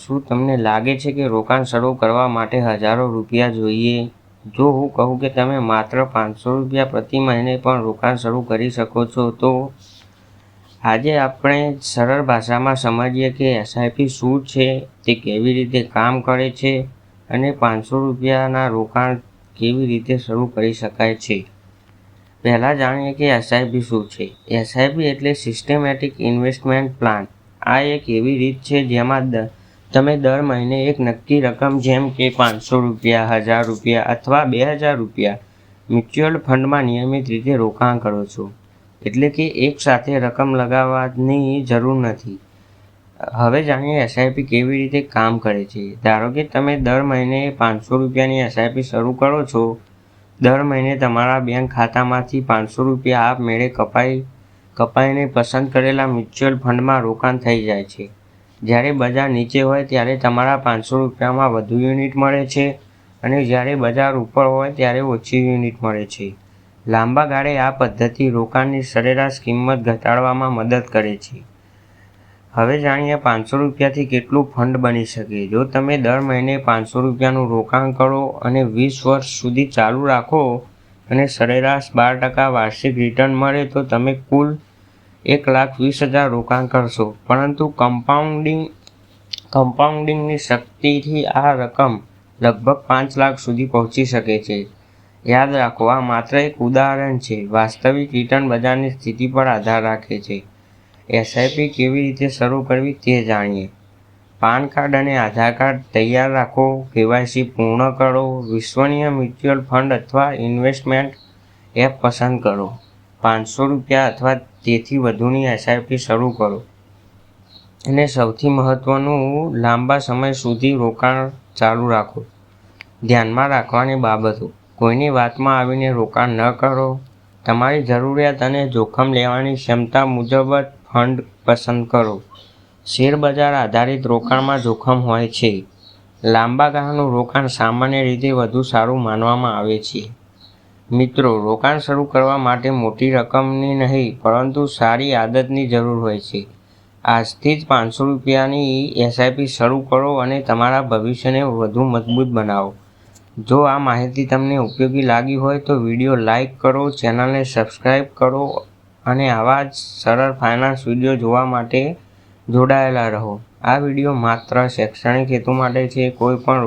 શું તમને લાગે છે કે રોકાણ શરૂ કરવા માટે હજારો રૂપિયા જોઈએ? જો હું કહું કે તમે માત્ર 500 રૂપિયા પ્રતિ મહિને પણ રોકાણ શરૂ કરી શકો છો, તો આજે આપણે સરળ ભાષામાં સમજીએ કે એસઆઈપી શું છે, તે કેવી રીતે કામ કરે છે અને 500 રૂપિયાના રોકાણ કેવી રીતે શરૂ કરી શકાય છે. પહેલાં જાણીએ કે એસઆઈપી શું છે. એસઆઈપી એટલે સિસ્ટેમેટિક ઇન્વેસ્ટમેન્ટ પ્લાન. આ એક એવી રીત છે જેમાં તમે દર મહિને એક નક્કી રકમ જેમ કે 500 રૂપિયા, 1000 રૂપિયા અથવા 2000 રૂપિયા મ્યુચ્યુઅલ ફંડમાં નિયમિત રીતે રોકાણ કરો છો. એટલે કે એક સાથે રકમ લગાવવાની જરૂર નથી. હવે જાણીએ એસઆઈપી કેવી રીતે કામ કરે છે. ધારો કે તમે દર મહિને 500 રૂપિયાની એસઆઈપી શરૂ કરો છો. દર મહિને તમારા બેંક ખાતામાંથી 500 રૂપિયા આપમેળે કપાઈને પસંદ કરેલા મ્યુચ્યુઅલ ફંડમાં રોકાણ થઈ જાય છે. જ્યારે બજાર નીચે હોય ત્યારે તમારા 500 રૂપિયામાં વધુ યુનિટ મળે છે અને જ્યારે બજાર ઉપર હોય ત્યારે ઓછી યુનિટ મળે છે. લાંબા ગાળે આ પદ્ધતિ રોકાણની સરેરાશ કિંમત ઘટાડવામાં મદદ કરે છે. હવે જાણીએ 500 રૂપિયાથી કેટલું ફંડ બની શકે. જો તમે દર મહિને 500 રૂપિયાનું રોકાણ કરો અને 20 વર્ષ સુધી ચાલુ રાખો અને સરેરાશ 12% વાર્ષિક રિટર્ન મળે તો તમે કુલ 1,20,000 રોકાણ કરશો. પરંતુ કમ્પાઉન્ડિંગની શક્તિથી આ રકમ લગભગ 5 લાખ સુધી પહોંચી શકે છે. યાદ રાખો, આ માત્ર એક ઉદાહરણ છે. વાસ્તવિક રિટર્ન બજારની સ્થિતિ પર આધાર રાખે છે. એસઆઈપી કેવી રીતે શરૂ કરવી તે જાણીએ. પાન કાર્ડ અને આધાર કાર્ડ તૈયાર રાખો. કેવાયસી પૂર્ણ કરો. વિશ્વસનીય મ્યુચ્યુઅલ ફંડ અથવા ઇન્વેસ્ટમેન્ટ એપ પસંદ કરો. 500 રૂપિયા અથવા તેથી વધુની એસઆઈપી શરૂ કરો. અને સૌથી મહત્વનું, લાંબા સમય સુધી રોકાણ ચાલુ રાખો. ધ્યાનમાં રાખવાની બાબતો: કોઈની વાતમાં આવીને રોકાણ ન કરો. તમારી જરૂરિયાત અને જોખમ લેવાની ક્ષમતા મુજબ જ ફંડ પસંદ કરો. શેરબજાર આધારિત રોકાણમાં જોખમ હોય છે. લાંબા ગાળાનું રોકાણ સામાન્ય રીતે વધુ સારું માનવામાં આવે છે. મિત્રો, રોકાણ શરૂ કરવા માટે મોટી રકમની નહીં પરંતુ સારી આદતની જરૂર હોય છે. આજથી જ 500 રૂપિયાની એસઆઈપી શરૂ કરો અને તમારા ભવિષ્યને વધુ મજબૂત બનાવો. જો આ માહિતી તમને ઉપયોગી લાગી હોય તો વિડીયો લાઇક કરો, ચેનલને સબસ્ક્રાઇબ કરો અને આવા જ સરળ ફાઇનાન્સ વિડીયો જોવા માટે જોડાયેલા રહો. આ વિડીયો માત્ર શૈક્ષણિક હેતુ માટે છે. કોઈ પણ